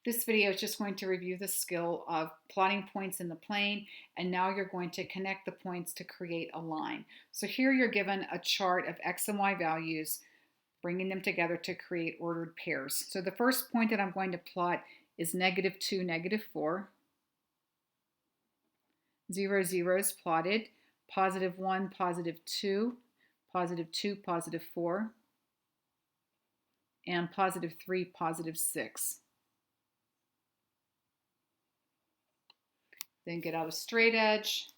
This video is just going to review the skill of plotting points in the plane, and now you're going to connect the points to create a line. So here you're given a chart of x and y values, bringing them together to create ordered pairs. So the first point that I'm going to plot is -2, -4. 0, 0 is plotted. +1, +2, +2, +4, and +3, +6. Then get out a straight edge,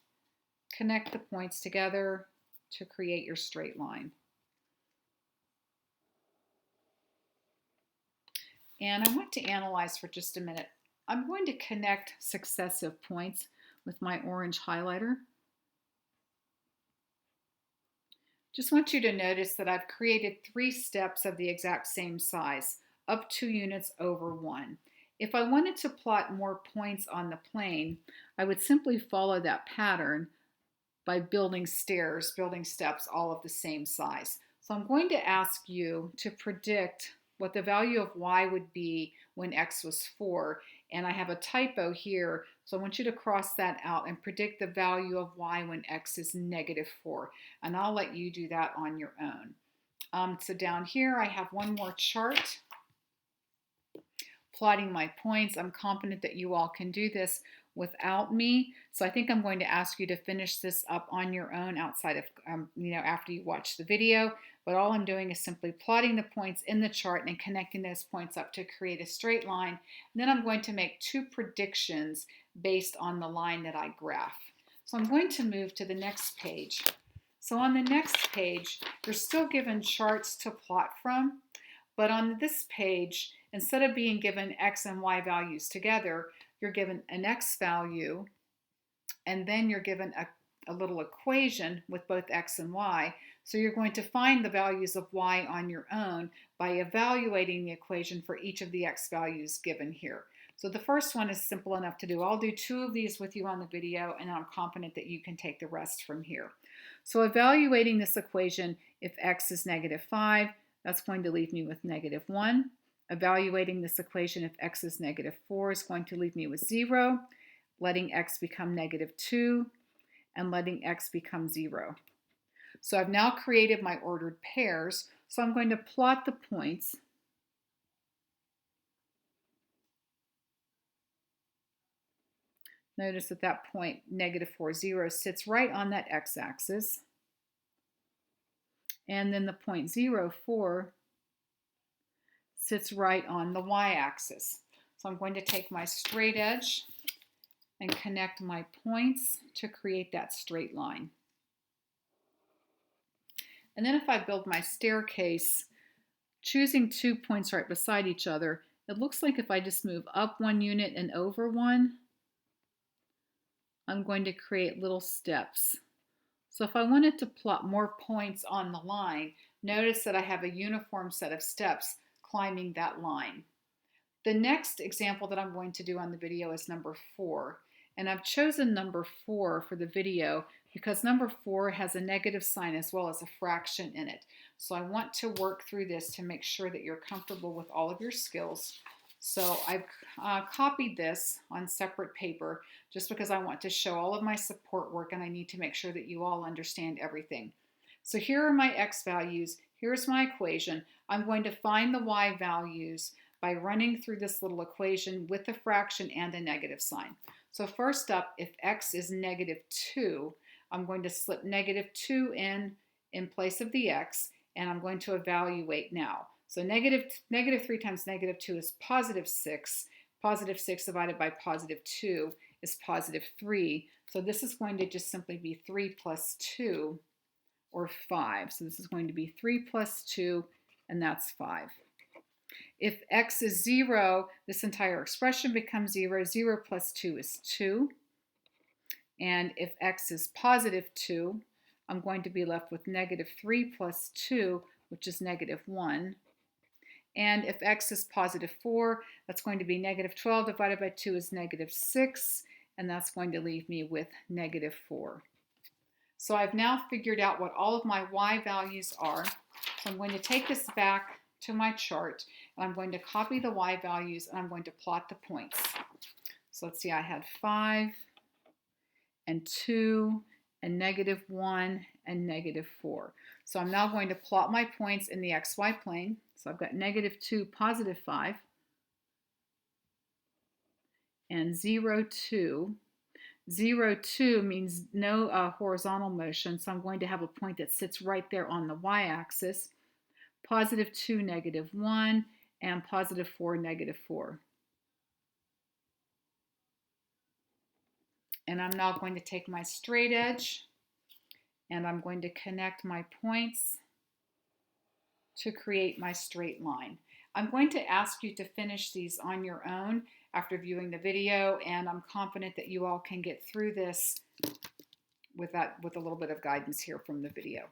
connect the points together to create your straight line. And I want to analyze for just a minute. I'm going to connect successive points with my orange highlighter. Just want you to notice that I've created 3 steps of the exact same size, up 2 units over 1. If I wanted to plot more points on the plane, I would simply follow that pattern by building stairs, building steps, all of the same size. So I'm going to ask you to predict what the value of y would be when x was 4. And I have a typo here, so I want you to cross that out and predict the value of y when x is -4. And I'll let you do that on your own. So down here I have one more chart plotting my points. I'm confident that you all can do this without me. So I think I'm going to ask you to finish this up on your own outside of, after you watch the video. But all I'm doing is simply plotting the points in the chart and connecting those points up to create a straight line. And then I'm going to make 2 predictions based on the line that I graph. So I'm going to move to the next page. So on the next page, you're still given charts to plot from, but on this page, instead of being given x and y values together, you're given an x value, and then you're given a little equation with both x and y. So you're going to find the values of y on your own by evaluating the equation for each of the x values given here. So the first one is simple enough to do. I'll do 2 of these with you on the video, and I'm confident that you can take the rest from here. So evaluating this equation, if x is -5, that's going to leave me with -1. Evaluating this equation, if x is -4, is going to leave me with 0, letting x become -2, and letting x become 0. So I've now created my ordered pairs, so I'm going to plot the points. Notice that that point, -4, 0, sits right on that x-axis. And then the point 0, 4 sits right on the y-axis. So I'm going to take my straight edge and connect my points to create that straight line. And then if I build my staircase, choosing 2 points right beside each other, it looks like if I just move up 1 unit and over 1, I'm going to create little steps. So if I wanted to plot more points on the line, notice that I have a uniform set of steps climbing that line. The next example that I'm going to do on the video is number 4. And I've chosen number 4 for the video because number 4 has a negative sign as well as a fraction in it. So I want to work through this to make sure that you're comfortable with all of your skills. So I've copied this on separate paper just because I want to show all of my support work, and I need to make sure that you all understand everything. So here are my x values. Here's my equation. I'm going to find the y values by running through this little equation with a fraction and a negative sign. So first up, if x is -2, I'm going to slip -2 in place of the x, and I'm going to evaluate now. So -3 times -2 is +6. +6 divided by +2 is +3. So this is going to just simply be 3 plus 2, or 5. So this is going to be 3 plus 2, and that's 5. If x is 0, this entire expression becomes 0. 0 plus 2 is 2. And if x is +2, I'm going to be left with -3 plus 2, which is -1. And if x is +4, that's going to be -12 divided by 2 is -6, and that's going to leave me with -4. So I've now figured out what all of my y values are. So I'm going to take this back to my chart, And I'm going to copy the y values and I'm going to plot the points. So let's see, I had 5 and 2 and -1 and -4. So I'm now going to plot my points in the xy plane. So I've got -2, +5, and 0, 2. 0, 2 means no horizontal motion, so I'm going to have a point that sits right there on the y-axis. +2, -1, and +4, -4. And I'm now going to take my straight edge and I'm going to connect my points to create my straight line. I'm going to ask you to finish these on your own after viewing the video, and I'm confident that you all can get through this with a little bit of guidance here from the video.